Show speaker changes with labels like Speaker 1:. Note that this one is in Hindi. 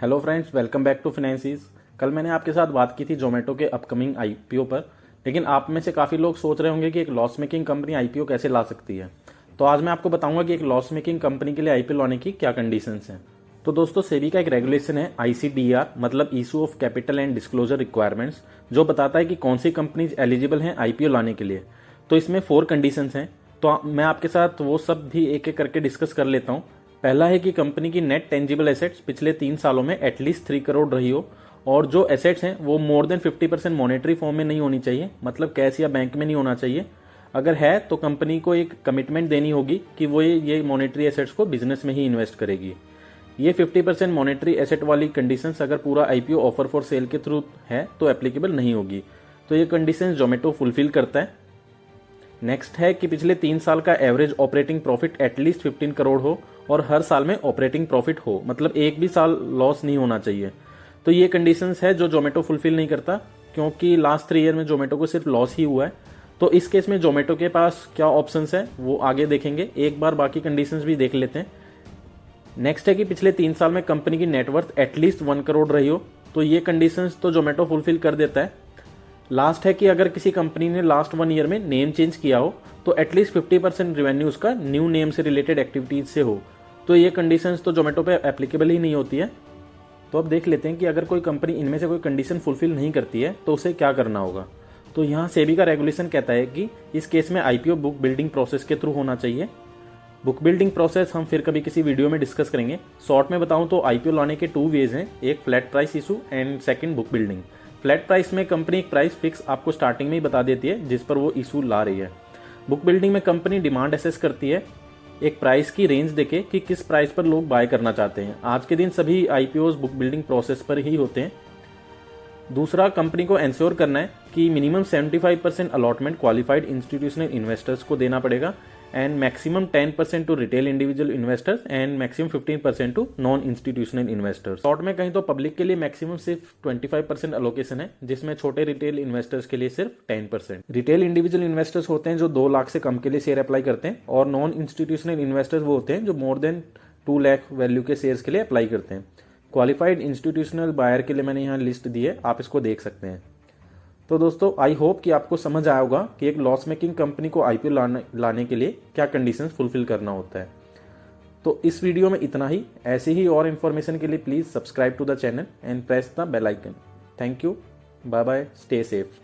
Speaker 1: Hello friends, welcome back to finances. कल मैंने आपके साथ बात की थी जोमेटो के अपकमिंग आईपीओ पर, लेकिन आप में से काफ़ी लोग सोच रहे होंगे कि एक लॉस मेकिंग कंपनी आईपीओ कैसे ला सकती है। तो आज मैं आपको बताऊंगा कि एक लॉस मेकिंग कंपनी के लिए आईपीओ लाने की क्या कंडीशंस हैं। तो दोस्तों, सेबी का एक रेगुलेशन है आईसीडीआर, मतलब issue of capital and disclosure requirements, जो बताता है कि कौन सी कंपनीज एलिजिबल हैं आईपीओ लाने के लिए। तो इसमें 4 कंडीशंस हैं। तो मैं आपके साथ वो सब भी एक एक करके डिस्कस कर लेता हूँ। पहला है कि कंपनी की नेट टेंजिबल एसेट्स पिछले 3 सालों में एटलीस्ट 3 करोड़ रही हो, और जो एसेट्स हैं वो मोर देन 50% मॉनेटरी फॉर्म में नहीं होनी चाहिए, मतलब कैश या बैंक में नहीं होना चाहिए। अगर है तो कंपनी को एक कमिटमेंट देनी होगी कि वो ये मॉनेटरी एसेट्स को बिजनेस में ही इन्वेस्ट करेगी। ये 50% मॉनेटरी एसेट वाली कंडीशंस अगर पूरा आईपीओ ऑफर फॉर सेल के थ्रू है तो एप्लीकेबल नहीं होगी। तो ये कंडीशंस जोमेटो फुलफिल करता है। नेक्स्ट है कि पिछले 3 साल का average operating profit at least 15 crore हो और हर साल में ऑपरेटिंग प्रॉफिट हो, मतलब एक भी साल लॉस नहीं होना चाहिए। तो ये कंडीशंस है जो जोमेटो फुलफिल नहीं करता, क्योंकि लास्ट 3 ईयर में जोमेटो को सिर्फ लॉस ही हुआ है। तो इस केस में जोमेटो के पास क्या ऑप्शंस है वो आगे देखेंगे, एक बार बाकी कंडीशंस भी देख लेते हैं। नेक्स्ट है कि पिछले 3 साल में कंपनी की नेटवर्थ एटलीस्ट 1 करोड़ रही हो। तो ये कंडीशंस तो जोमेटो फुलफिल कर देता है। लास्ट है कि अगर किसी कंपनी ने लास्ट 1 ईयर में नेम चेंज किया हो तो एटलीस्ट 50% रेवेन्यू उसका न्यू नेम से रिलेटेड एक्टिविटीज से हो। तो ये कंडीशंस तो जोमेटो पे एप्लीकेबल ही नहीं होती है। तो अब देख लेते हैं कि अगर कोई कंपनी इनमें से कोई कंडीशन फुलफिल नहीं करती है तो उसे क्या करना होगा। तो यहाँ सेबी का रेगुलेशन कहता है कि इस केस में आईपीओ बुक बिल्डिंग प्रोसेस के थ्रू होना चाहिए। बुक बिल्डिंग प्रोसेस हम फिर कभी किसी वीडियो में डिस्कस करेंगे। शॉर्ट में बताऊं तो आईपीओ लाने के 2 वेज हैं, एक flat price issue and second book building. Flat price में कंपनी एक प्राइस फिक्स आपको स्टार्टिंग में ही बता देती है जिस पर वो इशू ला रही है। बुक बिल्डिंग में कंपनी डिमांड एसेस करती है, एक प्राइस की रेंज देके कि किस प्राइस पर लोग बाय करना चाहते हैं। आज के दिन सभी आईपीओज बुक बिल्डिंग प्रोसेस पर ही होते हैं। दूसरा, कंपनी को एंश्योर करना है कि minimum 75% allotment qualified institutional investors को देना पड़ेगा, and maximum 10% to retail individual investors and maximum 15% to non institutional investors. Short में कहीं तो पब्लिक के लिए मैक्सिमम सिर्फ 25% अलोकेशन है, जिसमें छोटे रिटेल इन्वेस्टर्स के लिए सिर्फ 10%। रिटेल इंडिविजुअल इन्वेस्टर्स होते हैं जो 2 लाख से कम के लिए शेयर अप्लाई करते हैं, और नॉन इंस्टीट्यूशनल इन्वेस्टर्स वो होते हैं जो मोर देन 2 लाख वैल्यू के शेयर्स के लिए अप्लाई करते हैं। क्वालिफाइड इंस्टीट्यूशनल बायर के लिए मैंने यहाँ लिस्ट दी है, आप इसको देख सकते हैं। तो दोस्तों, आई होप कि आपको समझ आया होगा कि एक लॉस मेकिंग कंपनी को आईपीओ लाने के लिए क्या कंडीशंस फुलफिल करना होता है। तो इस वीडियो में इतना ही। ऐसे ही और इन्फॉर्मेशन के लिए please subscribe to the channel and press the bell icon. Thank you, bye bye, stay safe.